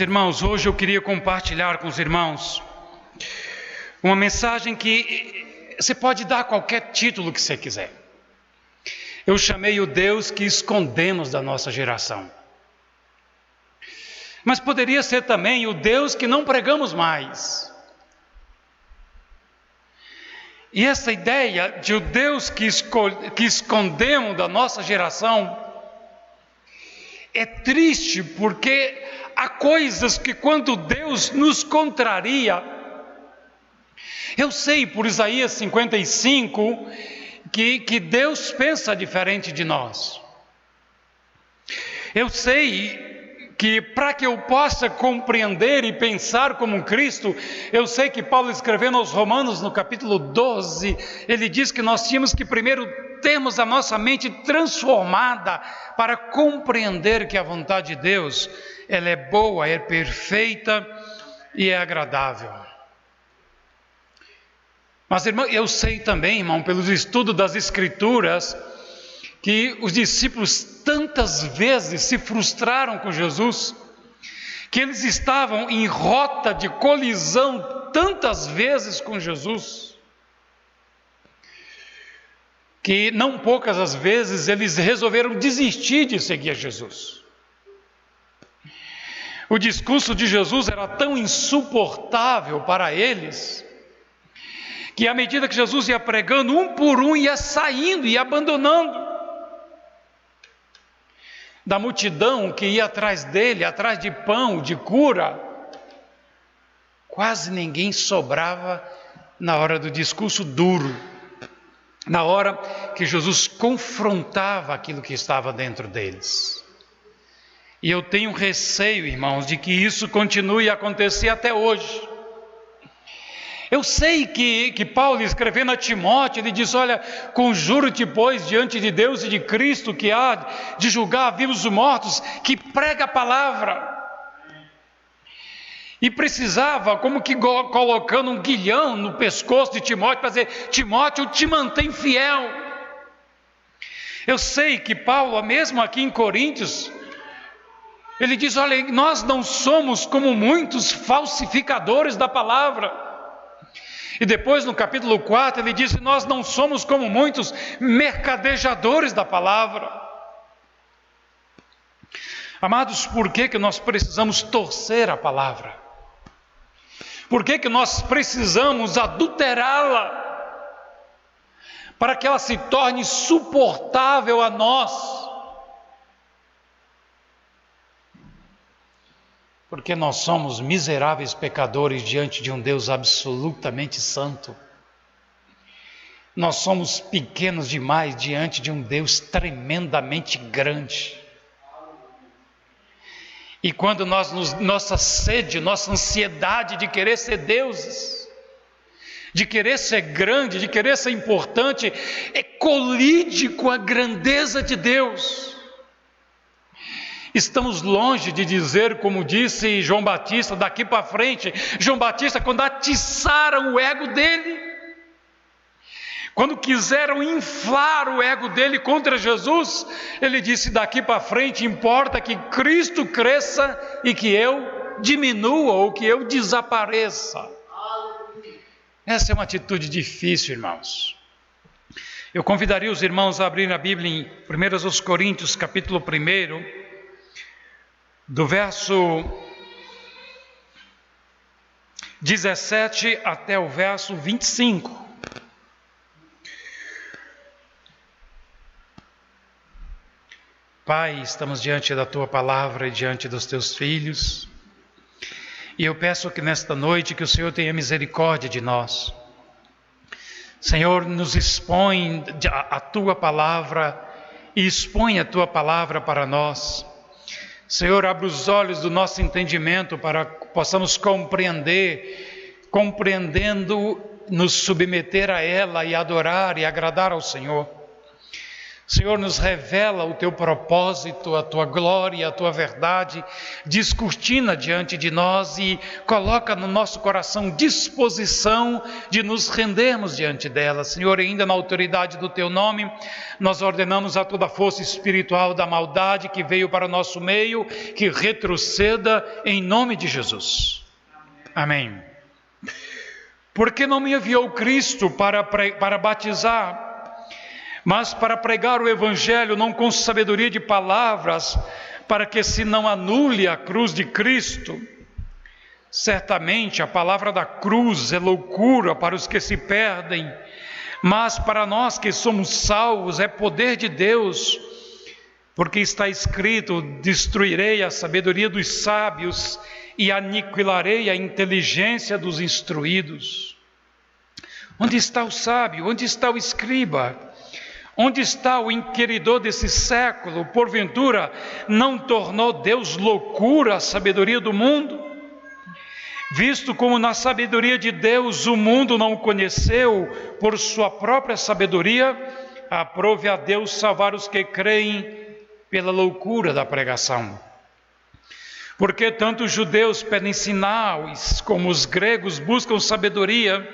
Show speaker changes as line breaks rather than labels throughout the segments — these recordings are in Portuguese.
Irmãos, hoje eu queria compartilhar com os irmãos uma mensagem que você pode dar qualquer título que você quiser. Eu chamei o Deus que escondemos da nossa geração. Mas poderia ser também o Deus que não pregamos mais. E essa ideia de o Deus que escondemos da nossa geração é triste, porque há coisas que quando Deus nos contraria, eu sei por Isaías 55 que Deus pensa diferente de nós. Eu sei que para que eu possa compreender e pensar como Cristo, eu sei que Paulo escrevendo aos Romanos no capítulo 12, ele diz que nós tínhamos que primeiro termos a nossa mente transformada para compreender que a vontade de Deus, ela é boa, é perfeita e é agradável. Mas, irmão, eu sei também, irmão, pelos estudos das Escrituras, que os discípulos tantas vezes se frustraram com Jesus, que eles estavam em rota de colisão tantas vezes com Jesus, que não poucas as vezes eles resolveram desistir de seguir a Jesus. O discurso de Jesus era tão insuportável para eles, que à medida que Jesus ia pregando, um por um ia saindo e abandonando. Da multidão que ia atrás dele, atrás de pão, de cura, quase ninguém sobrava na hora do discurso duro, na hora que Jesus confrontava aquilo que estava dentro deles. E eu tenho receio, irmãos, de que isso continue a acontecer até hoje. Eu sei que Paulo, escrevendo a Timóteo, ele diz: olha, conjuro-te, pois, diante de Deus e de Cristo, que há de julgar vivos e mortos, que prega a palavra. E precisava, como que colocando um guilhão no pescoço de Timóteo, para dizer: Timóteo, te mantém fiel. Eu sei que Paulo, mesmo aqui em Coríntios, ele diz: olha, nós não somos como muitos falsificadores da palavra. E depois no capítulo 4 ele diz: nós não somos como muitos mercadejadores da palavra. Amados, por que nós precisamos torcer a palavra? Por que nós precisamos adulterá-la? Para que ela se torne suportável a nós. Porque nós somos miseráveis pecadores diante de um Deus absolutamente santo. Nós somos pequenos demais diante de um Deus tremendamente grande. E quando nossa sede, nossa ansiedade de querer ser deuses, de querer ser grande, de querer ser importante, colide com a grandeza de Deus. Estamos longe de dizer, como disse João Batista, daqui para frente, João Batista, quando atiçaram o ego dele, quando quiseram inflar o ego dele contra Jesus, ele disse: daqui para frente importa que Cristo cresça e que eu diminua ou que eu desapareça. Essa é uma atitude difícil, irmãos. Eu convidaria os irmãos a abrirem a Bíblia em 1 Coríntios, capítulo 1, do verso 17 até o verso 25. Pai, estamos diante da Tua palavra e diante dos Teus filhos, e eu peço que nesta noite que o Senhor tenha misericórdia de nós. Senhor, nos expõe a Tua palavra e expõe a Tua palavra para nós. Senhor, abre os olhos do nosso entendimento para que possamos compreendendo, nos submeter a ela e adorar e agradar ao Senhor. Senhor, nos revela o teu propósito, a tua glória, a tua verdade, descortina diante de nós e coloca no nosso coração disposição de nos rendermos diante dela. Senhor, ainda na autoridade do teu nome, nós ordenamos a toda força espiritual da maldade que veio para o nosso meio, que retroceda em nome de Jesus. Amém. Porque não me enviou Cristo para batizar, mas para pregar o Evangelho, não com sabedoria de palavras, para que se não anule a cruz de Cristo. Certamente a palavra da cruz é loucura para os que se perdem, mas para nós que somos salvos é poder de Deus, porque está escrito: destruirei a sabedoria dos sábios e aniquilarei a inteligência dos instruídos. Onde está o sábio? Onde está o escriba? Onde está o inquiridor desse século? Porventura, não tornou Deus loucura a sabedoria do mundo? Visto como na sabedoria de Deus o mundo não o conheceu por sua própria sabedoria, aprove a Deus salvar os que creem pela loucura da pregação. Porque tanto os judeus pedem sinais, como os gregos buscam sabedoria,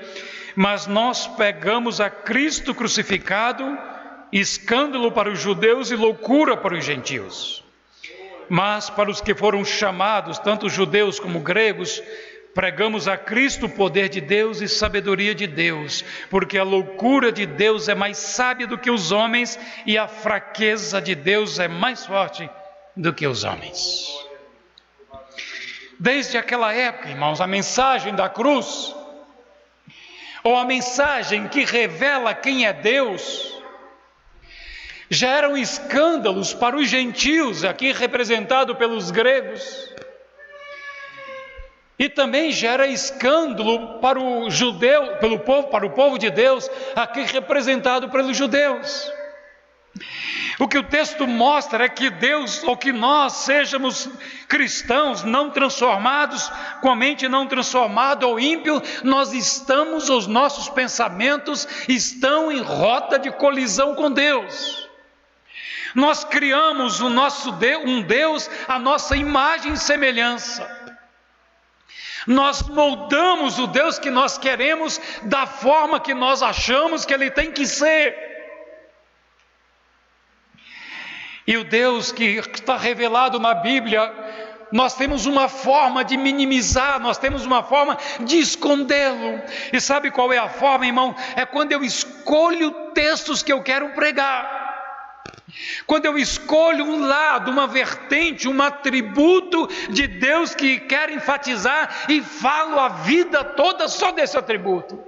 mas nós pregamos a Cristo crucificado, escândalo para os judeus e loucura para os gentios. Mas para os que foram chamados, tanto judeus como gregos, pregamos a Cristo o poder de Deus e sabedoria de Deus, porque a loucura de Deus é mais sábia do que os homens e a fraqueza de Deus é mais forte do que os homens. Desde aquela época, irmãos, a mensagem da cruz, ou a mensagem que revela quem é Deus, já eram escândalos para os gentios, aqui representado pelos gregos, e também já era escândalo para o judeu, para o povo de Deus, aqui representado pelos judeus. O que o texto mostra é que Deus, ou que nós sejamos cristãos não transformados, com a mente não transformada ou ímpio, os nossos pensamentos estão em rota de colisão com Deus. Nós criamos um Deus à nossa imagem e semelhança. Nós moldamos o Deus que nós queremos da forma que nós achamos que Ele tem que ser. E o Deus que está revelado na Bíblia, nós temos uma forma de minimizar, nós temos uma forma de escondê-lo. E sabe qual é a forma, irmão? É quando eu escolho textos que eu quero pregar. Quando eu escolho um lado, uma vertente, um atributo de Deus que quero enfatizar e falo a vida toda só desse atributo.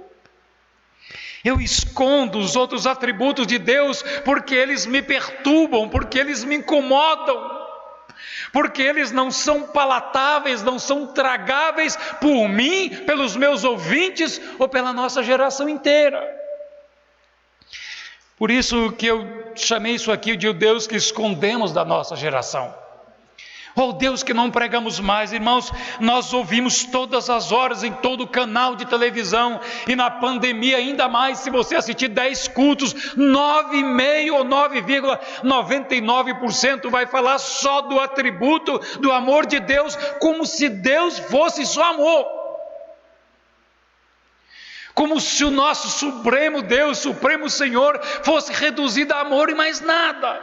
Eu escondo os outros atributos de Deus porque eles me perturbam, porque eles me incomodam, porque eles não são palatáveis, não são tragáveis por mim, pelos meus ouvintes ou pela nossa geração inteira. Por isso que eu chamei isso aqui de o Deus que escondemos da nossa geração. Ou Deus que não pregamos mais. Irmãos, nós ouvimos todas as horas em todo canal de televisão, e na pandemia ainda mais, se você assistir 10 cultos, 9,5% ou 9,99% vai falar só do atributo do amor de Deus, como se Deus fosse só amor. Como se o nosso supremo Deus, supremo Senhor, fosse reduzido a amor e mais nada.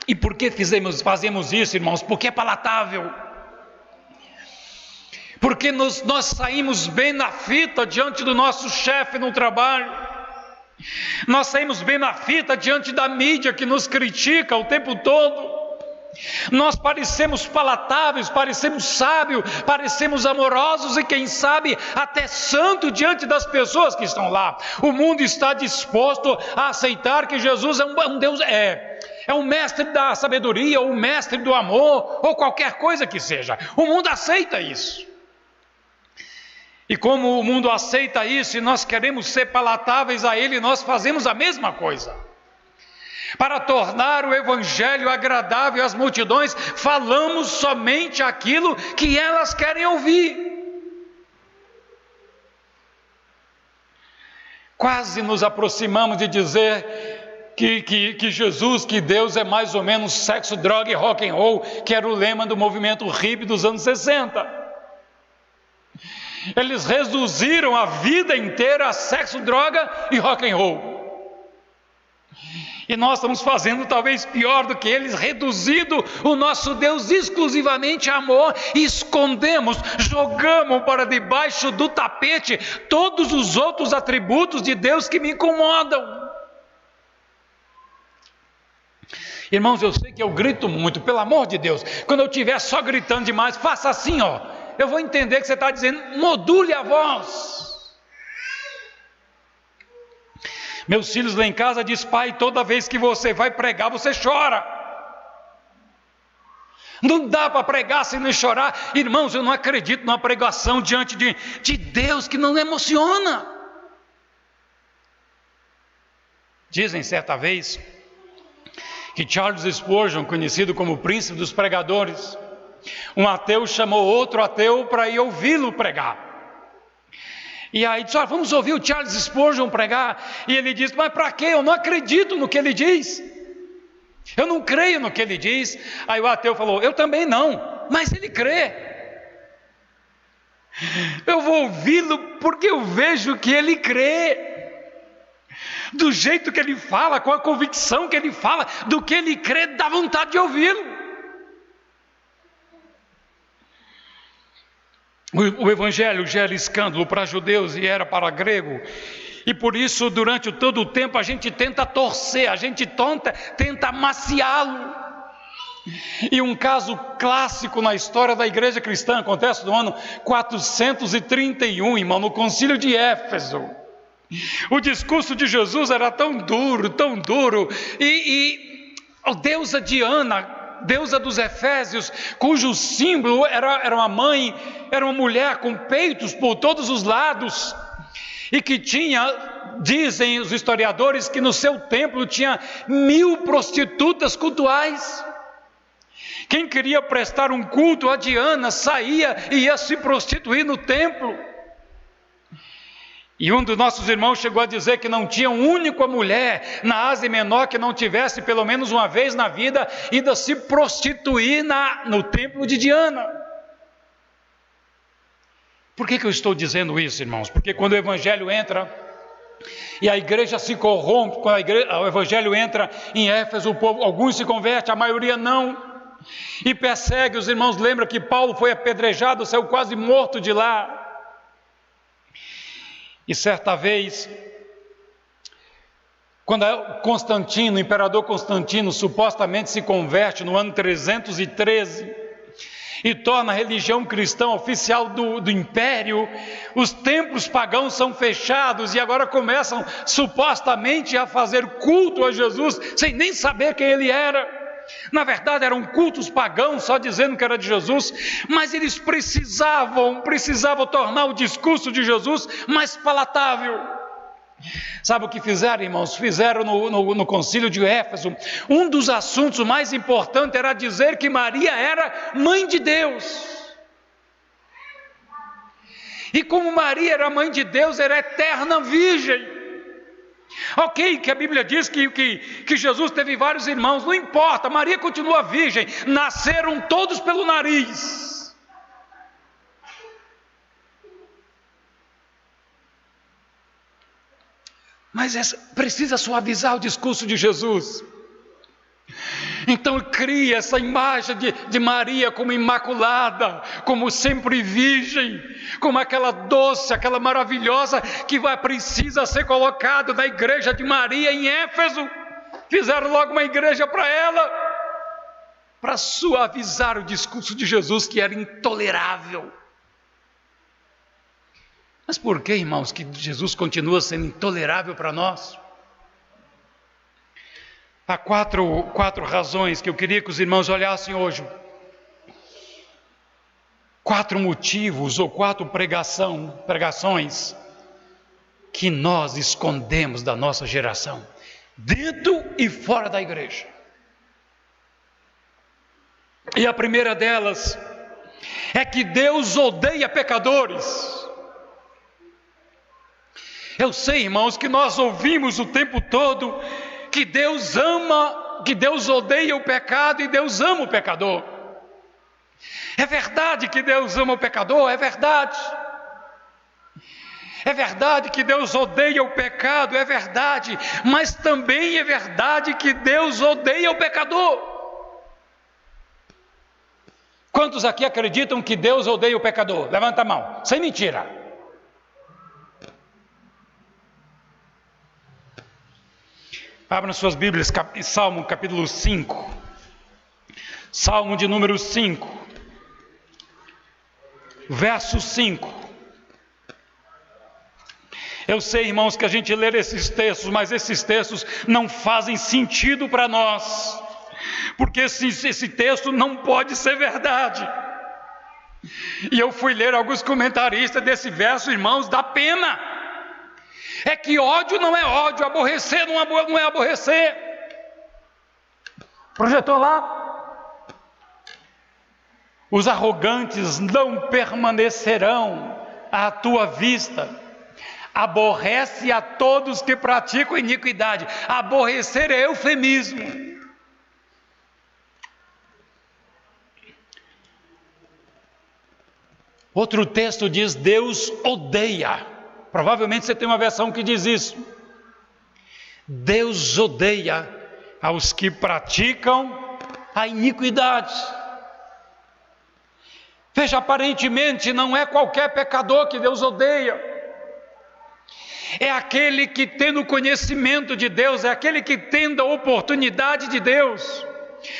E por que fazemos isso, irmãos? Porque é palatável. Porque nós saímos bem na fita diante do nosso chefe no trabalho. Nós saímos bem na fita diante da mídia que nos critica o tempo todo. Nós parecemos palatáveis, parecemos sábios, parecemos amorosos e quem sabe até santo diante das pessoas que estão lá. O mundo está disposto a aceitar que Jesus é um Deus, é um mestre da sabedoria, ou um mestre do amor, ou qualquer coisa que seja. O mundo aceita isso. E como o mundo aceita isso e nós queremos ser palatáveis a Ele, nós fazemos a mesma coisa. Para tornar o Evangelho agradável às multidões, falamos somente aquilo que elas querem ouvir. quase nos aproximamos de dizer que Jesus, que Deus é mais ou menos sexo, droga e rock and roll, que era o lema do movimento hippie dos anos 60. Eles reduziram a vida inteira a sexo, droga e rock and roll. E nós estamos fazendo talvez pior do que eles, reduzindo o nosso Deus exclusivamente a amor, e escondemos, jogamos para debaixo do tapete todos os outros atributos de Deus que me incomodam. Irmãos, eu sei que eu grito muito, pelo amor de Deus, quando eu estiver só gritando demais, faça assim, eu vou entender que você está dizendo, module a voz. Meus filhos lá em casa dizem, pai, toda vez que você vai pregar, você chora. Não dá para pregar sem nem chorar. Irmãos, eu não acredito numa pregação diante de Deus que não emociona. Dizem certa vez que Charles Spurgeon, conhecido como o príncipe dos pregadores, um ateu chamou outro ateu para ir ouvi-lo pregar. E aí disse, vamos ouvir o Charles Spurgeon pregar. E ele disse, mas para quê? Eu não acredito no que ele diz. Eu não creio no que ele diz. Aí o ateu falou, eu também não, mas ele crê. Eu vou ouvi-lo porque eu vejo que ele crê. Do jeito que ele fala, com a convicção que ele fala, do que ele crê, dá vontade de ouvi-lo. O evangelho gera escândalo para judeus e era para grego, e por isso durante todo o tempo a gente tenta torcer, a gente tenta amaciá-lo. E um caso clássico na história da igreja cristã acontece no ano 431, irmão, no concílio de Éfeso. O discurso de Jesus era tão duro, e a deusa Diana, deusa dos Efésios, cujo símbolo era uma mãe, era uma mulher com peitos por todos os lados, e que tinha, dizem os historiadores, que no seu templo tinha 1000 prostitutas cultuais. Quem queria prestar um culto a Diana saía e ia se prostituir no templo. E um dos nossos irmãos chegou a dizer que não tinha uma única mulher na Ásia Menor que não tivesse pelo menos uma vez na vida ido se prostituir no templo de Diana. Por que eu estou dizendo isso, irmãos? Porque quando o evangelho entra e a igreja se corrompe, quando o evangelho entra em Éfeso, o povo, alguns se convertem, a maioria não, e persegue. Os irmãos lembram que Paulo foi apedrejado, saiu quase morto de lá. E certa vez, quando Constantino, o imperador Constantino, supostamente se converte no ano 313 e torna a religião cristã oficial do império, os templos pagãos são fechados e agora começam supostamente a fazer culto a Jesus sem nem saber quem ele era. Na verdade eram cultos pagãos, só dizendo que era de Jesus, mas eles precisavam tornar o discurso de Jesus mais palatável. Sabe o que fizeram, irmãos? Fizeram no concílio de Éfeso, um dos assuntos mais importantes era dizer que Maria era mãe de Deus. E como Maria era mãe de Deus, era eterna virgem. Ok, que a Bíblia diz que Jesus teve vários irmãos, não importa, Maria continua virgem, nasceram todos pelo nariz. Mas precisa suavizar o discurso de Jesus. Então cria essa imagem de Maria como imaculada, como sempre virgem, como aquela doce, aquela maravilhosa que precisa ser colocada na igreja de Maria em Éfeso. Fizeram logo uma igreja para ela, para suavizar o discurso de Jesus que era intolerável. Mas por que, irmãos, que Jesus continua sendo intolerável para nós? Há quatro razões que eu queria que os irmãos olhassem hoje. 4 motivos ou 4 pregações que nós escondemos da nossa geração, dentro e fora da igreja. E a primeira delas é que Deus odeia pecadores. Eu sei, irmãos, que nós ouvimos o tempo todo que Deus ama, que Deus odeia o pecado e Deus ama o pecador. É verdade que Deus ama o pecador, é verdade. É verdade que Deus odeia o pecado, é verdade, mas também é verdade que Deus odeia o pecador. Quantos aqui acreditam que Deus odeia o pecador? Levanta a mão, sem mentira. Abram suas Bíblias, Salmo capítulo 5. Salmo de número 5, verso 5. Eu sei, irmãos, que a gente lê esses textos, mas esses textos não fazem sentido para nós, porque esse texto não pode ser verdade. E eu fui ler alguns comentaristas desse verso, irmãos, dá pena. É que ódio não é ódio, aborrecer não é aborrecer. Projetou lá? Os arrogantes não permanecerão à tua vista. Aborrece a todos que praticam iniquidade. Aborrecer é eufemismo. Outro texto diz: Deus odeia. Provavelmente você tem uma versão que diz isso. Deus odeia aos que praticam a iniquidade. Veja, aparentemente não é qualquer pecador que Deus odeia. É aquele que tem o conhecimento de Deus, é aquele que tem a oportunidade de Deus,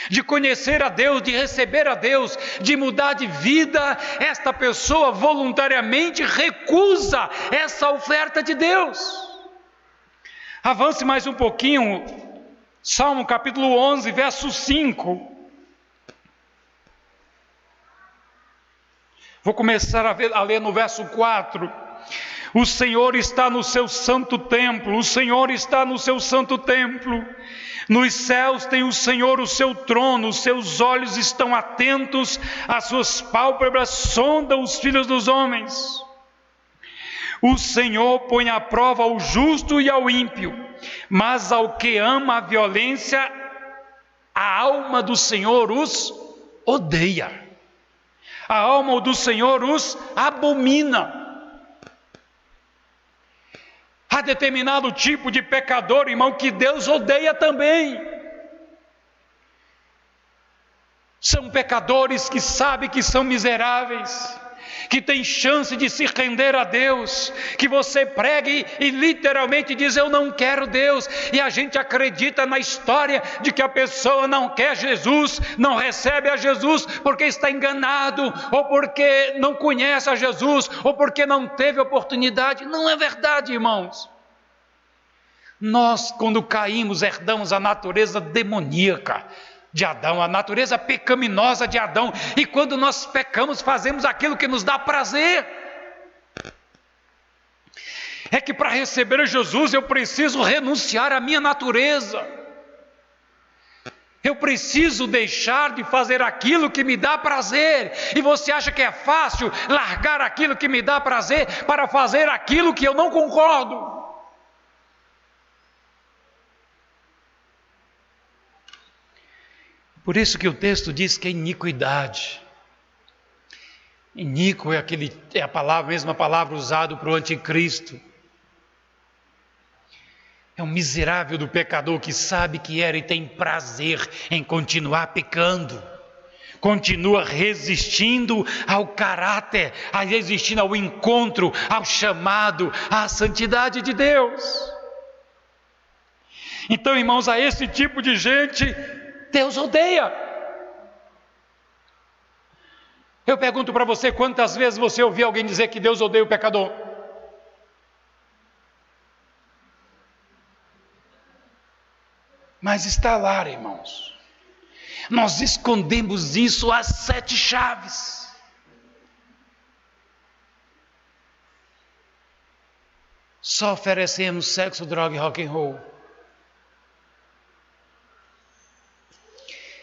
de conhecer a Deus, de receber a Deus, de mudar de vida. Esta pessoa voluntariamente recusa essa oferta de Deus. Avance mais um pouquinho, Salmo capítulo 11, verso 5. Vou começar a ler no verso 4. O Senhor está no seu santo templo, o Senhor está no seu santo templo. Nos céus tem o Senhor o seu trono, os seus olhos estão atentos, as suas pálpebras sondam os filhos dos homens. O Senhor põe à prova ao justo e ao ímpio, mas ao que ama a violência, a alma do Senhor os odeia. A alma do Senhor os abomina. Há determinado tipo de pecador, irmão, que Deus odeia também. São pecadores que sabem que são miseráveis, que têm chance de se render a Deus, que você pregue e literalmente diz: eu não quero Deus, e a gente acredita na história de que a pessoa não quer Jesus, não recebe a Jesus porque está enganado, ou porque não conhece a Jesus, ou porque não teve oportunidade. Não é verdade, irmãos. Nós, quando caímos, herdamos a natureza demoníaca de Adão, a natureza pecaminosa de Adão, e quando nós pecamos, fazemos aquilo que nos dá prazer. É que para receber Jesus eu preciso renunciar à minha natureza, eu preciso deixar de fazer aquilo que me dá prazer. E você acha que é fácil largar aquilo que me dá prazer para fazer aquilo que eu não concordo? Por isso que o texto diz que é iniquidade. Iníquo é a mesma palavra usada para o anticristo. É um miserável do pecador que sabe que era e tem prazer em continuar pecando. Continua resistindo ao caráter, resistindo ao encontro, ao chamado, à santidade de Deus. Então, irmãos, a esse tipo de gente Deus odeia. Eu pergunto para você, quantas vezes você ouviu alguém dizer que Deus odeia o pecador? Mas está lá, irmãos. Nós escondemos isso às 7 chaves. Só oferecemos sexo, droga e rock and roll.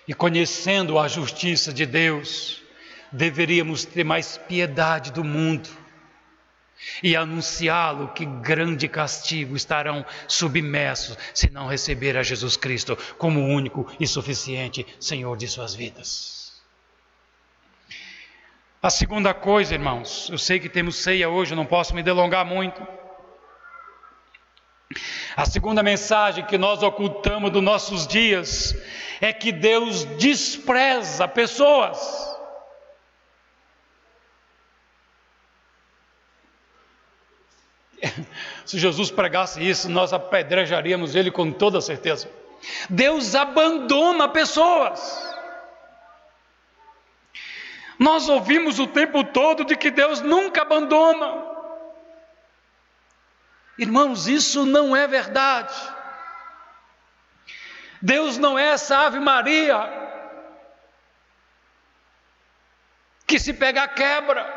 E conhecendo a justiça de Deus, deveríamos ter mais piedade do mundo. e anunciá-lo que grande castigo estarão submersos se não receber a Jesus Cristo como o único e suficiente Senhor de suas vidas. A segunda coisa, irmãos, eu sei que temos ceia hoje, eu não posso me delongar muito. A segunda mensagem que nós ocultamos dos nossos dias é que Deus despreza pessoas. Se Jesus pregasse isso, nós apedrejaríamos ele com toda certeza. Deus abandona pessoas. Nós ouvimos o tempo todo de que Deus nunca abandona. Irmãos, isso não é verdade. Deus não é essa Ave Maria que se pegar quebra,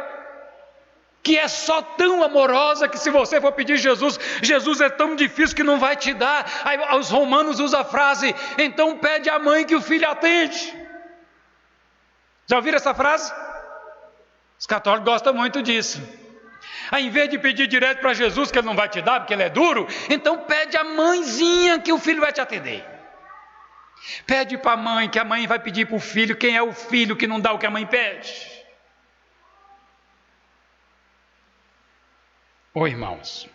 que é só tão amorosa que se você for pedir Jesus, Jesus é tão difícil que não vai te dar. Aí os romanos usam a frase, então pede à mãe que o filho atende. Já ouviram essa frase? Os católicos gostam muito disso. Aí, em vez de pedir direto para Jesus, que ele não vai te dar, porque ele é duro, então pede à mãezinha que o filho vai te atender. Pede para a mãe, que a mãe vai pedir para o filho. Quem é o filho que não dá o que a mãe pede? Ô irmãos,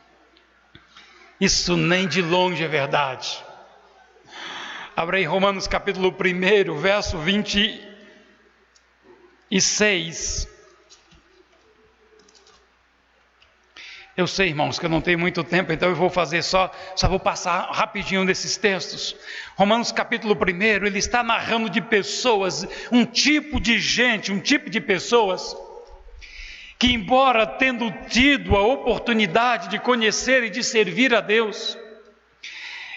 isso nem de longe é verdade. Abra aí Romanos capítulo 1, verso 26. Eu sei, irmãos, que eu não tenho muito tempo, então eu vou fazer só vou passar rapidinho desses textos. Romanos capítulo 1, ele está narrando de pessoas, um tipo de gente, um tipo de pessoas, que embora tendo tido a oportunidade de conhecer e de servir a Deus,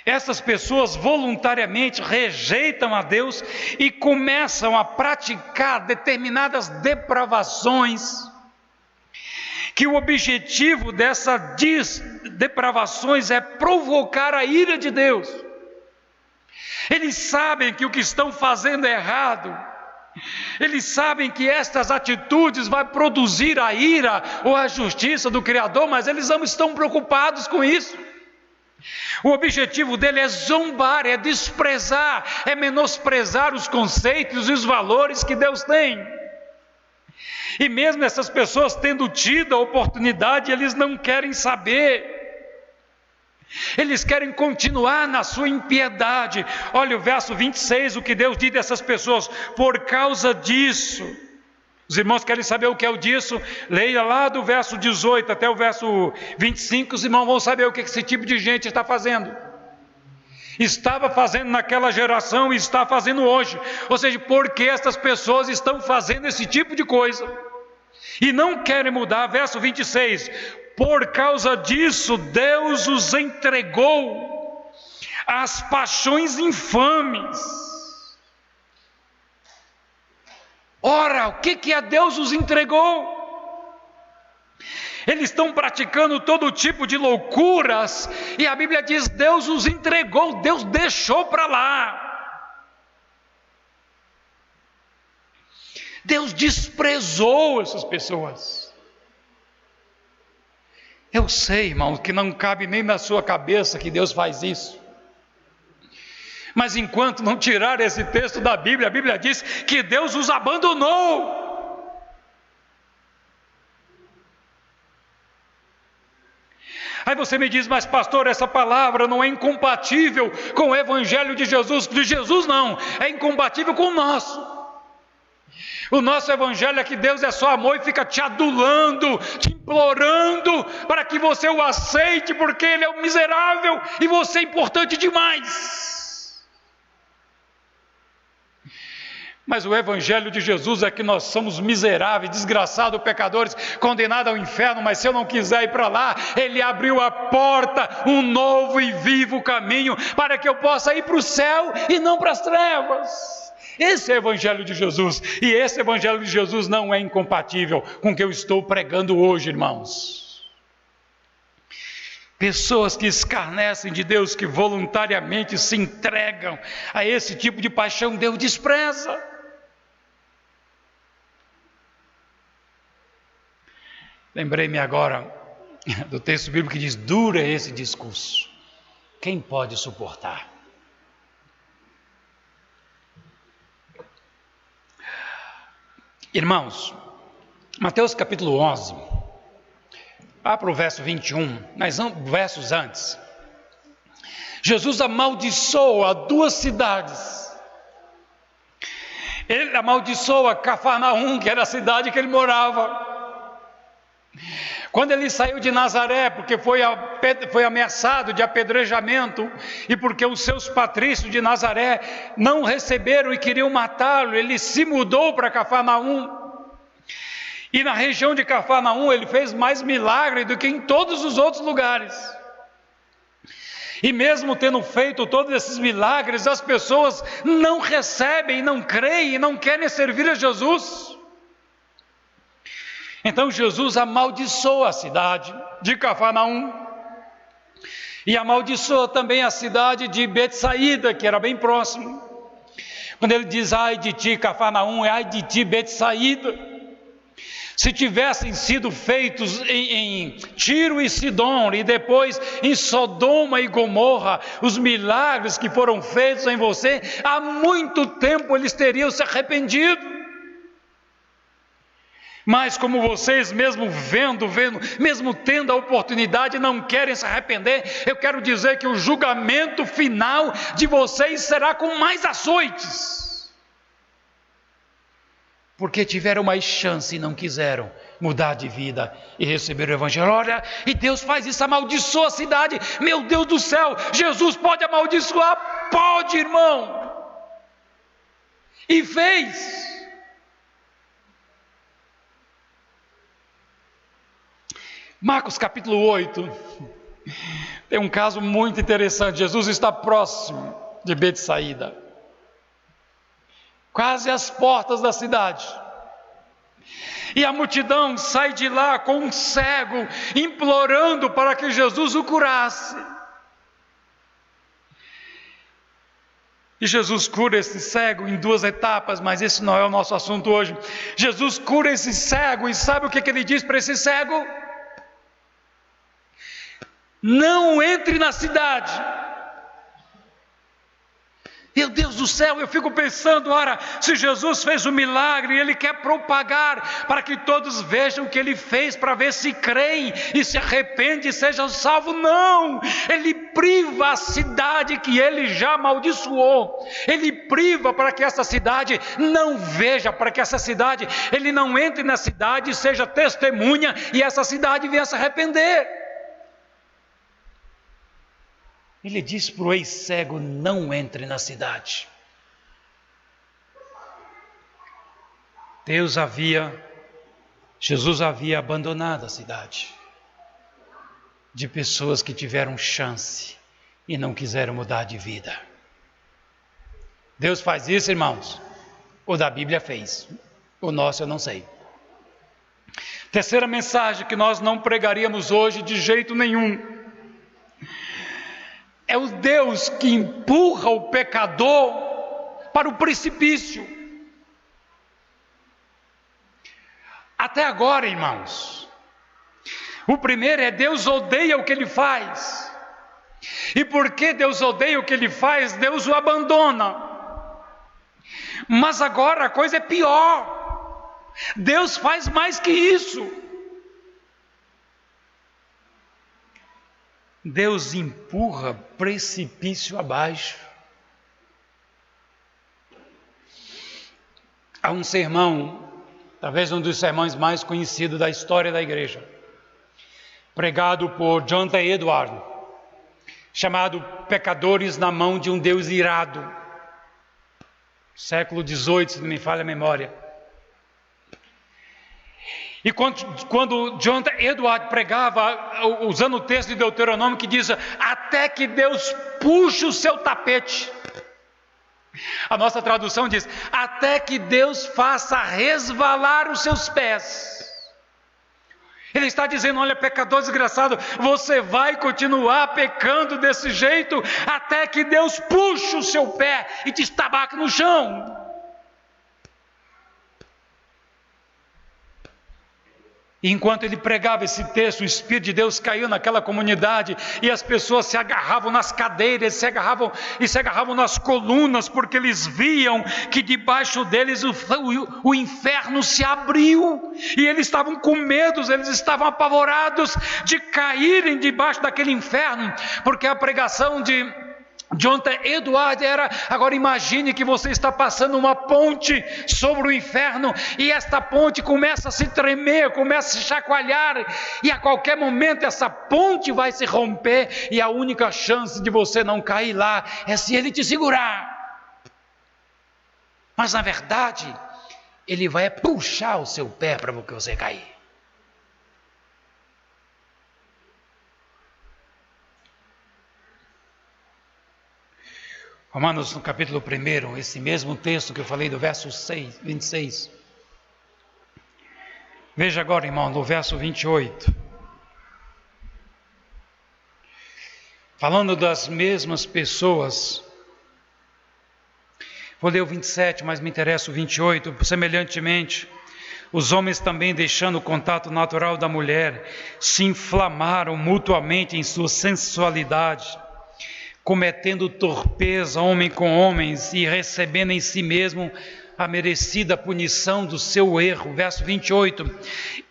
essas pessoas voluntariamente rejeitam a Deus e começam a praticar determinadas depravações, que o objetivo dessas depravações é provocar a ira de Deus. Eles sabem que o que estão fazendo é errado, eles sabem que estas atitudes vão produzir a ira ou a justiça do Criador, mas eles não estão preocupados com isso. O objetivo dele é zombar, é desprezar, é menosprezar os conceitos e os valores que Deus tem. E mesmo essas pessoas tendo tido a oportunidade, eles não querem saber. Eles querem continuar na sua impiedade. Olha o verso 26, o que Deus diz dessas pessoas. Por causa disso, os irmãos querem saber o que é o disso? Leia lá do verso 18 até o verso 25, os irmãos vão saber o que esse tipo de gente está fazendo. Estava fazendo naquela geração e está fazendo hoje. Ou seja, porque essas pessoas estão fazendo esse tipo de coisa e não querem mudar. Verso 26, por causa disso Deus os entregou às paixões infames. Ora, o que a Deus os entregou? Eles estão praticando todo tipo de loucuras, e a Bíblia diz, Deus os entregou, Deus deixou para lá. Deus desprezou essas pessoas. Eu sei, irmão, que não cabe nem na sua cabeça que Deus faz isso. Mas enquanto não tirar esse texto da Bíblia, a Bíblia diz que Deus os abandonou. Aí você me diz, mas pastor, essa palavra não é incompatível com o Evangelho de Jesus. De Jesus não, é incompatível com o nosso. O nosso Evangelho é que Deus é só amor e fica te adulando, te implorando para que você o aceite, porque Ele é o miserável e você é importante demais. Mas o Evangelho de Jesus é que nós somos miseráveis, desgraçados, pecadores, condenados ao inferno, mas se eu não quiser ir para lá, Ele abriu a porta, um novo e vivo caminho, para que eu possa ir para o céu e não para as trevas. Esse é o Evangelho de Jesus, e esse Evangelho de Jesus não é incompatível com o que eu estou pregando hoje, irmãos. Pessoas que escarnecem de Deus, que voluntariamente se entregam a esse tipo de paixão, Deus despreza. Lembrei-me agora do texto bíblico que diz: duro é esse discurso, quem pode suportar? Irmãos, Mateus capítulo 11, vá para o verso 21, mas versos antes. Jesus amaldiçoa 2 cidades. Ele amaldiçoa Cafarnaum, que era a cidade que ele morava. Quando ele saiu de Nazaré, porque foi ameaçado de apedrejamento, e porque os seus patrícios de Nazaré não receberam e queriam matá-lo, ele se mudou para Cafarnaum. E na região de Cafarnaum ele fez mais milagre do que em todos os outros lugares. E mesmo tendo feito todos esses milagres, as pessoas não recebem, não creem, não querem servir a Jesus. Então Jesus amaldiçoa a cidade de Cafarnaum e amaldiçoa também a cidade de Betsaída, que era bem próximo. Quando ele diz: ai de ti Cafarnaum, ai de ti Betsaída. Se tivessem sido feitos em Tiro e Sidom e depois em Sodoma e Gomorra os milagres que foram feitos em você, há muito tempo eles teriam se arrependido. Mas como vocês mesmo vendo, mesmo tendo a oportunidade, não querem se arrepender, eu quero dizer que o julgamento final de vocês será com mais açoites. Porque tiveram mais chance e não quiseram mudar de vida e receber o Evangelho. Olha, e Deus faz isso, amaldiçoa a cidade. Meu Deus do céu, Jesus pode amaldiçoar? Pode, irmão. E fez. Marcos capítulo 8, tem um caso muito interessante. Jesus está próximo de Betsaída, quase às portas da cidade. E a multidão sai de lá com um cego, implorando para que Jesus o curasse. E Jesus cura esse cego em 2 etapas, mas esse não é o nosso assunto hoje. Jesus cura esse cego e sabe o que ele diz para esse cego? Não entre na cidade. Meu Deus do céu, eu fico pensando, ora, se Jesus fez um milagre, Ele quer propagar para que todos vejam o que Ele fez, para ver se creem e se arrependem e sejam salvos. Não, Ele priva a cidade que Ele já amaldiçoou. Ele priva para que essa cidade não veja, para que essa cidade, Ele não entre na cidade e seja testemunha e essa cidade venha se arrepender. Ele disse para o ex-cego: não entre na cidade. Jesus havia abandonado a cidade de pessoas que tiveram chance e não quiseram mudar de vida. Deus faz isso, irmãos? O da Bíblia fez, o nosso eu não sei. Terceira mensagem que nós não pregaríamos hoje de jeito nenhum. É o Deus que empurra o pecador para o precipício. Até agora, irmãos, o primeiro é: Deus odeia o que Ele faz. E porque Deus odeia o que Ele faz, Deus o abandona. Mas agora a coisa é pior. Deus faz mais que isso. Deus empurra precipício abaixo. Há um sermão, talvez um dos sermões mais conhecidos da história da igreja, pregado por Jonathan Edwards, chamado Pecadores na Mão de um Deus Irado, século XVIII, se não me falha a memória. E quando Jonathan Edwards pregava, usando o texto de Deuteronômio que diz: até que Deus puxe o seu tapete. A nossa tradução diz: até que Deus faça resvalar os seus pés. Ele está dizendo: olha, pecador desgraçado, você vai continuar pecando desse jeito até que Deus puxe o seu pé e te estabaque no chão. E enquanto ele pregava esse texto, o Espírito de Deus caiu naquela comunidade e as pessoas se agarravam nas cadeiras, se agarravam nas colunas, porque eles viam que debaixo deles o inferno se abriu e eles estavam com medo, eles estavam apavorados de caírem debaixo daquele inferno, porque a pregação de Jonathan Edwards era: agora imagine que você está passando uma ponte sobre o inferno e esta ponte começa a se tremer, começa a se chacoalhar e a qualquer momento essa ponte vai se romper e a única chance de você não cair lá é se ele te segurar. Mas na verdade ele vai puxar o seu pé para que você cair. Romanos, no capítulo 1, esse mesmo texto que eu falei do verso 26. Veja agora, irmão, no verso 28. Falando das mesmas pessoas. Vou ler o 27, mas me interessa o 28. Semelhantemente, os homens também, deixando o contato natural da mulher, se inflamaram mutuamente em sua sensualidade, cometendo torpeza homem com homens e recebendo em si mesmo a merecida punição do seu erro. Verso 28.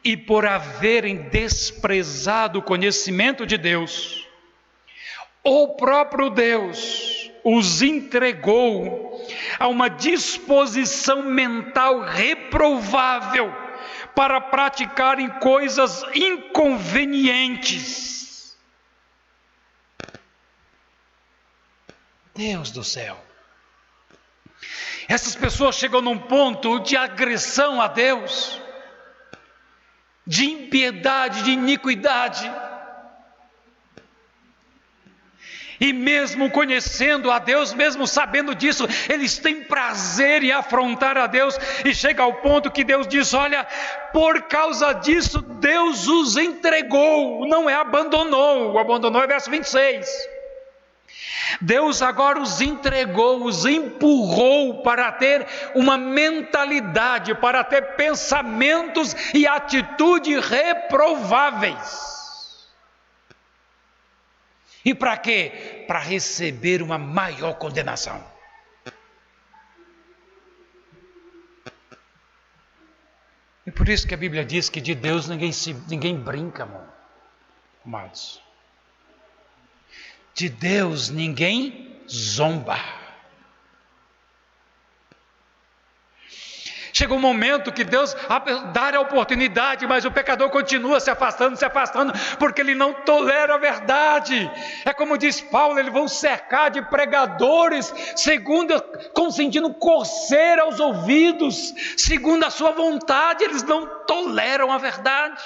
E por haverem desprezado o conhecimento de Deus, o próprio Deus os entregou a uma disposição mental reprovável para praticarem coisas inconvenientes. Deus do céu, essas pessoas chegam num ponto de agressão a Deus, de impiedade, de iniquidade, e mesmo conhecendo a Deus, mesmo sabendo disso, eles têm prazer em afrontar a Deus, e chega ao ponto que Deus diz: olha, por causa disso Deus os entregou, não é abandonou, o abandonou é verso 26. Deus agora os entregou, os empurrou para ter uma mentalidade, para ter pensamentos e atitudes reprováveis. E para quê? Para receber uma maior condenação. E por isso que a Bíblia diz que de Deus ninguém brinca, amados. De Deus ninguém zomba. Chega um momento que Deus dá a oportunidade, mas o pecador continua se afastando, porque ele não tolera a verdade. É como diz Paulo, eles vão cercar de pregadores, consentindo coceira aos ouvidos, segundo a sua vontade, eles não toleram a verdade.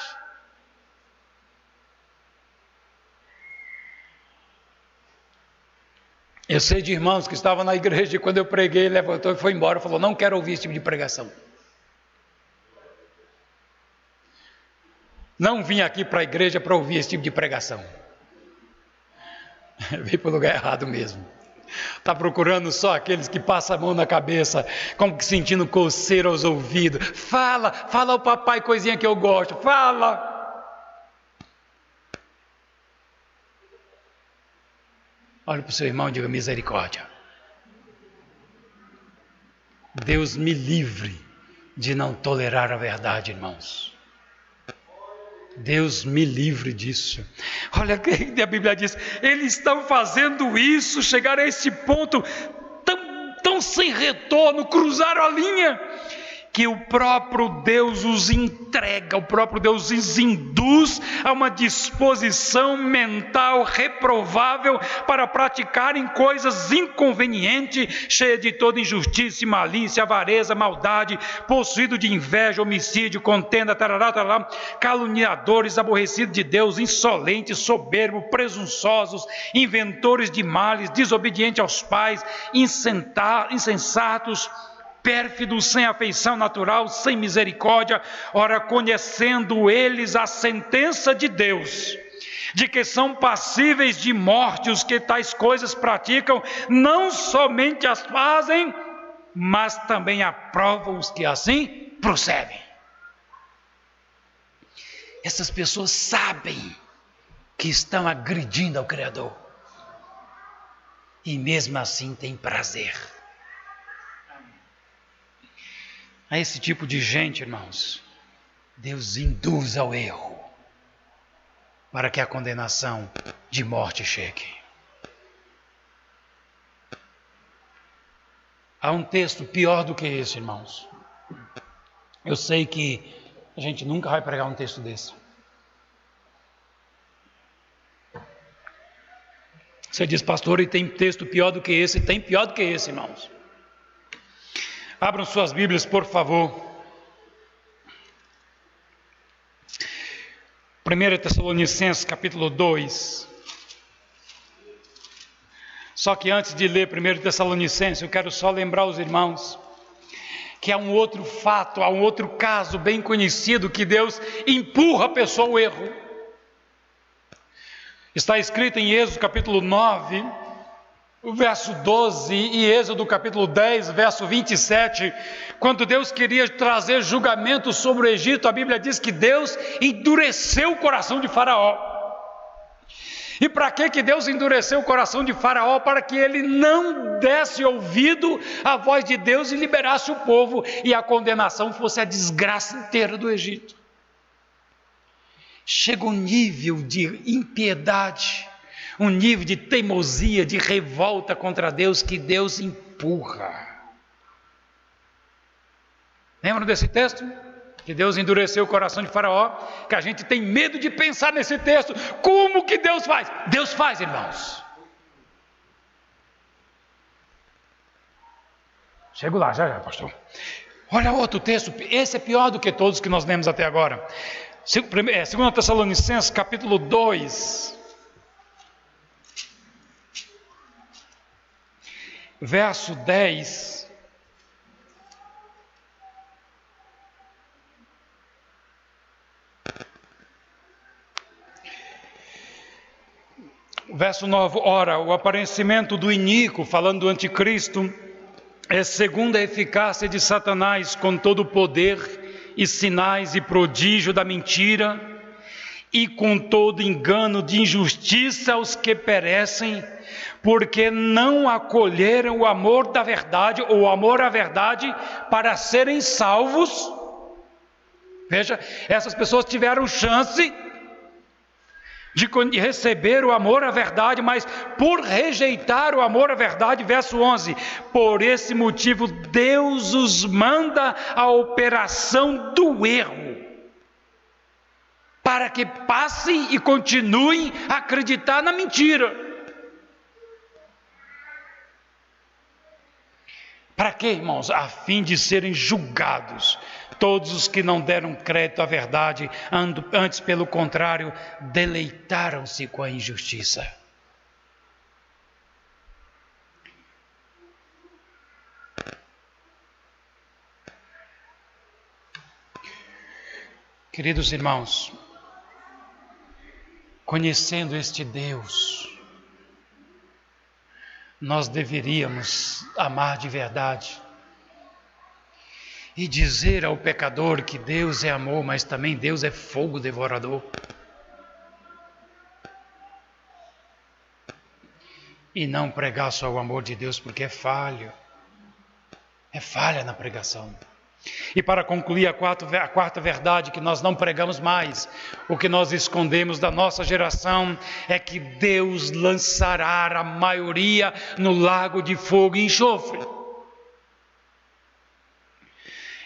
Eu sei de irmãos que estavam na igreja e quando eu preguei, ele levantou e foi embora, falou: não quero ouvir esse tipo de pregação. Não vim aqui para a igreja para ouvir esse tipo de pregação. Veio para o lugar errado mesmo. Está procurando só aqueles que passam a mão na cabeça, como que sentindo coceira aos ouvidos. Fala ao papai coisinha que eu gosto, fala. Olha para o seu irmão e diga: misericórdia. Deus me livre de não tolerar a verdade, irmãos. Deus me livre disso. Olha o que a Bíblia diz: eles estão fazendo isso, chegaram a esse ponto tão sem retorno, cruzaram a linha, que o próprio Deus os entrega, o próprio Deus os induz a uma disposição mental reprovável para praticarem coisas inconvenientes, cheias de toda injustiça e malícia, avareza, maldade, possuído de inveja, homicídio, contenda, tarará, caluniadores, aborrecidos de Deus, insolentes, soberbos, presunçosos, inventores de males, desobedientes aos pais, insensatos, pérfidos, sem afeição natural, sem misericórdia. Ora, conhecendo eles a sentença de Deus, de que são passíveis de morte os que tais coisas praticam, não somente as fazem, mas também aprovam os que assim procedem. essas pessoas sabem que estão agredindo ao Criador. E mesmo assim têm prazer. A esse tipo de gente, irmãos, Deus induz ao erro, para que a condenação de morte chegue. Há um texto pior do que esse, irmãos. Eu sei que a gente nunca vai pregar um texto desse. Você diz, pastor, e tem texto pior do que esse? Tem pior do que esse, irmãos. Abram suas Bíblias, por favor. 1 Tessalonicenses, capítulo 2. Só que antes de ler 1 Tessalonicenses, eu quero só lembrar os irmãos que há um outro fato, há um outro caso bem conhecido que Deus empurra a pessoa ao erro. Está escrito em Êxodo capítulo 9, o verso 12, e Êxodo capítulo 10, verso 27, quando Deus queria trazer julgamento sobre o Egito, a Bíblia diz que Deus endureceu o coração de Faraó. E para que Deus endureceu o coração de Faraó? Para que ele não desse ouvido à voz de Deus e liberasse o povo, e a condenação fosse a desgraça inteira do Egito. Chega um nível de impiedade, um nível de teimosia, de revolta contra Deus, que Deus empurra. Lembram desse texto? Que Deus endureceu o coração de Faraó, que a gente tem medo de pensar nesse texto. Como que Deus faz? Deus faz, irmãos. Chego lá, já, pastor. Olha outro texto, esse é pior do que todos que nós lemos até agora. 2 Tessalonicenses, capítulo 2, verso 10. Verso 9, ora, o aparecimento do iníquo, falando do anticristo, é segundo a eficácia de Satanás, com todo o poder e sinais e prodígio da mentira, e com todo engano de injustiça aos que perecem, porque não acolheram o amor da verdade, ou o amor à verdade, para serem salvos. Veja, essas pessoas tiveram chance de receber o amor à verdade, mas por rejeitar o amor à verdade, verso 11, por esse motivo Deus os manda a operação do erro, para que passem e continuem a acreditar na mentira. Para quê, irmãos? A fim de serem julgados todos os que não deram crédito à verdade, antes, pelo contrário, deleitaram-se com a injustiça. Queridos irmãos, conhecendo este Deus, nós deveríamos amar de verdade e dizer ao pecador que Deus é amor, mas também Deus é fogo devorador. E não pregar só o amor de Deus, porque é falha na pregação. E para concluir, a quarta verdade que nós não pregamos mais, o que nós escondemos da nossa geração, é que Deus lançará a maioria no lago de fogo e enxofre.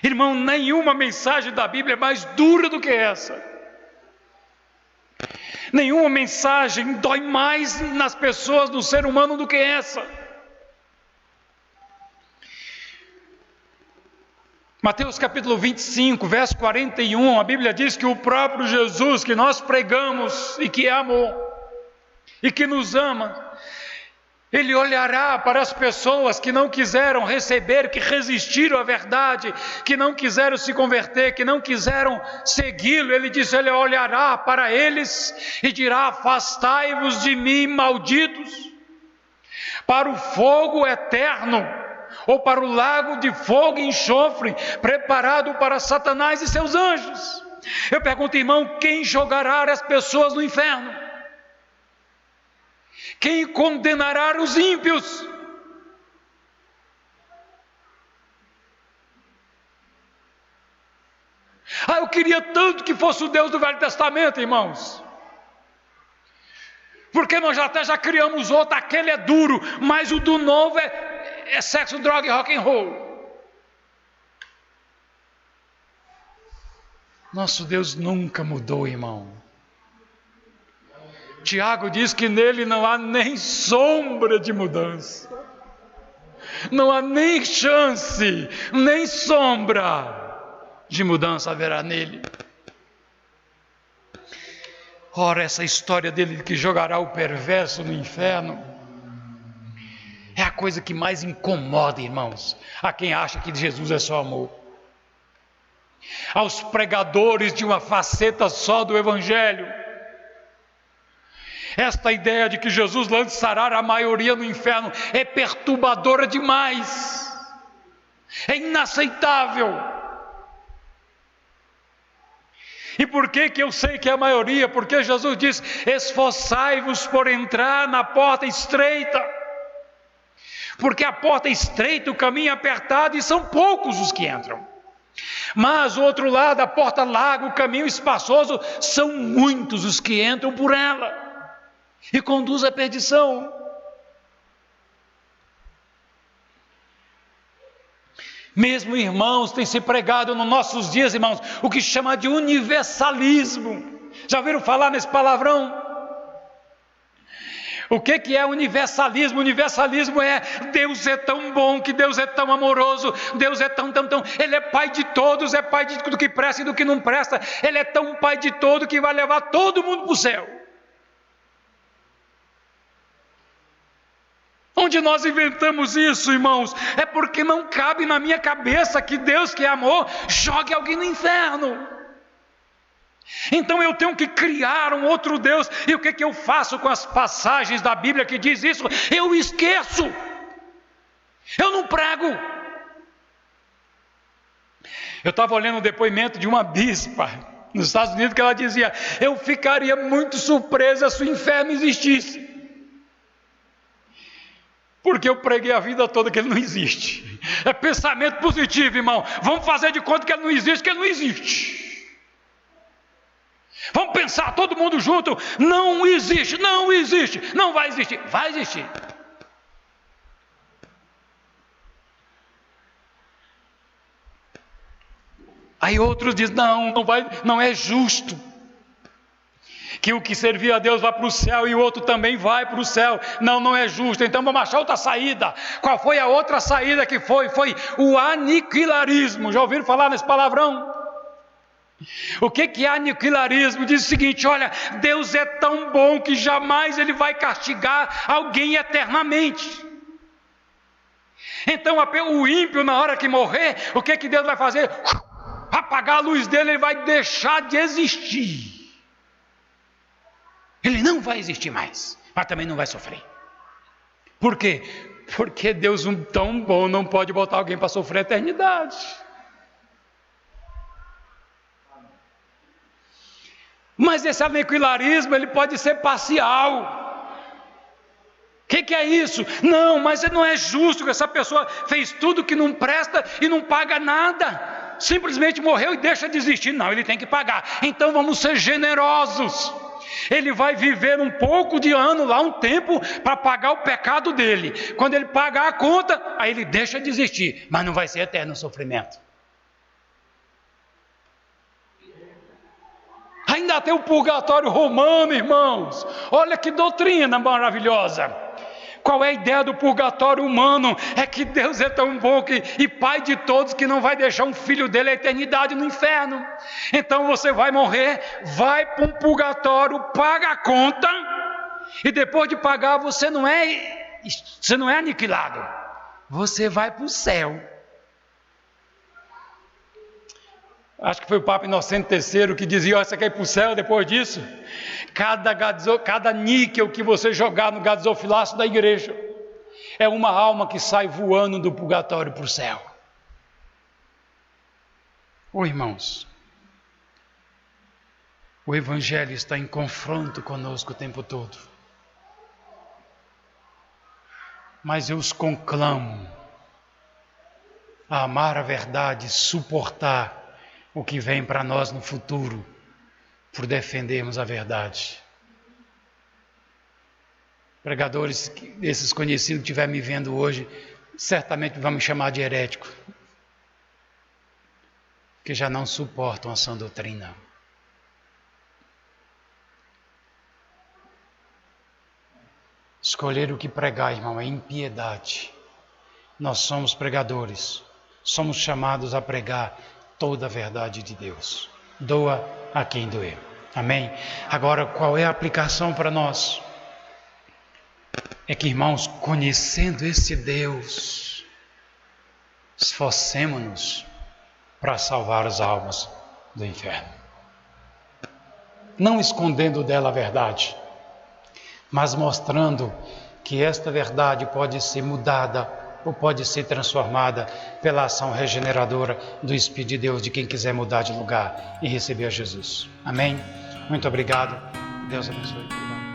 Irmão, nenhuma mensagem da Bíblia é mais dura do que essa. Nenhuma mensagem dói mais nas pessoas, no ser humano, do que essa. Mateus capítulo 25, verso 41, a Bíblia diz que o próprio Jesus, que nós pregamos e que é amor, e que nos ama, Ele olhará para as pessoas que não quiseram receber, que resistiram à verdade, que não quiseram se converter, que não quiseram segui-lo. Ele diz, Ele olhará para eles e dirá, afastai-vos de mim, malditos, para o fogo eterno, ou para o lago de fogo e enxofre, preparado para Satanás e seus anjos. Eu pergunto, irmão, quem jogará as pessoas no inferno? Quem condenará os ímpios? Eu queria tanto que fosse o Deus do Velho Testamento, irmãos. Porque nós até já criamos outro, aquele é duro, mas o do novo é sexo, droga e rock and roll. Nosso Deus nunca mudou, irmão. Tiago diz que nele não há nem sombra de mudança. Não há nem chance, nem sombra de mudança haverá nele. Ora, essa história dele que jogará o perverso no inferno é a coisa que mais incomoda, irmãos, a quem acha que Jesus é só amor. Aos pregadores de uma faceta só do Evangelho. Esta ideia de que Jesus lançará a maioria no inferno é perturbadora demais. É inaceitável. E por que eu sei que é a maioria? Porque Jesus diz: esforçai-vos por entrar na porta estreita. Porque a porta é estreita, o caminho é apertado e são poucos os que entram. Mas o outro lado, a porta larga, o caminho espaçoso, são muitos os que entram por ela e conduz à perdição. Mesmo, irmãos, tem se pregado nos nossos dias, irmãos, o que chama de universalismo. Já ouviram falar nesse palavrão? O que é universalismo? Universalismo é: Deus é tão bom, que Deus é tão amoroso, Deus é tão, Ele é Pai de todos, é Pai do que presta e do que não presta, Ele é tão Pai de todo que vai levar todo mundo para o céu. Onde nós inventamos isso, irmãos, é porque não cabe na minha cabeça que Deus, que é amor, jogue alguém no inferno. Então eu tenho que criar um outro Deus. E o que eu faço com as passagens da Bíblia que diz isso? Eu esqueço. Eu não prego. Eu estava olhando o depoimento de uma bispa nos Estados Unidos, que ela dizia: eu ficaria muito surpresa se o inferno existisse. Porque eu preguei a vida toda que ele não existe. É pensamento positivo, irmão. Vamos fazer de conta que ele não existe, que ele não existe. Vamos pensar todo mundo junto: não existe, não existe, não vai existir. Vai existir. Aí outros dizem: não vai, não é justo que o que servia a Deus vá para o céu e o outro também vai para o céu. Não é justo. Então vamos achar outra saída. Qual foi a outra saída que foi? Foi o aniquilarismo. Já ouviram falar nesse palavrão? O que é aniquilarismo? Diz o seguinte: olha, Deus é tão bom que jamais Ele vai castigar alguém eternamente. Então o ímpio, na hora que morrer, o que Deus vai fazer? Apagar a luz dele, ele vai deixar de existir. Ele não vai existir mais, mas também não vai sofrer. Por quê? Porque Deus, tão bom, não pode botar alguém para sofrer a eternidade. Mas esse aniquilarismo, ele pode ser parcial. O que é isso? Não, mas não é justo que essa pessoa fez tudo que não presta e não paga nada. Simplesmente morreu e deixa de existir. Não, ele tem que pagar. Então vamos ser generosos. Ele vai viver um pouco de ano lá, um tempo, para pagar o pecado dele. Quando ele pagar a conta, aí ele deixa de existir. Mas não vai ser eterno o sofrimento. Ainda tem o purgatório romano, irmãos. Olha que doutrina maravilhosa. Qual é a ideia do purgatório humano? É que Deus é tão bom e Pai de todos, que não vai deixar um filho dele a eternidade no inferno. Então você vai morrer, vai para um purgatório, paga a conta, e depois de pagar você não é aniquilado. Você vai para o céu. Acho que foi o Papa Inocente III que dizia: você quer ir para o céu depois disso? Cada níquel que você jogar no gasofilaço da igreja é uma alma que sai voando do purgatório para o céu. Irmãos, O Evangelho está em confronto conosco o tempo todo. Mas eu os conclamo a amar a verdade, suportar o que vem para nós no futuro, por defendermos a verdade. Pregadores desses conhecidos que estiver me vendo hoje, certamente vão me chamar de herético, que já não suportam a sã doutrina. Escolher o que pregar, irmão, é impiedade. Nós somos pregadores, somos chamados a pregar toda a verdade de Deus. Doa a quem doer. Amém? Agora, qual é a aplicação para nós? É que, irmãos, conhecendo esse Deus, esforcemo-nos para salvar as almas do inferno. Não escondendo dela a verdade, mas mostrando que esta verdade pode ser mudada ou pode ser transformada pela ação regeneradora do Espírito de Deus de quem quiser mudar de lugar e receber a Jesus. Amém? Muito obrigado. Deus abençoe. Obrigado.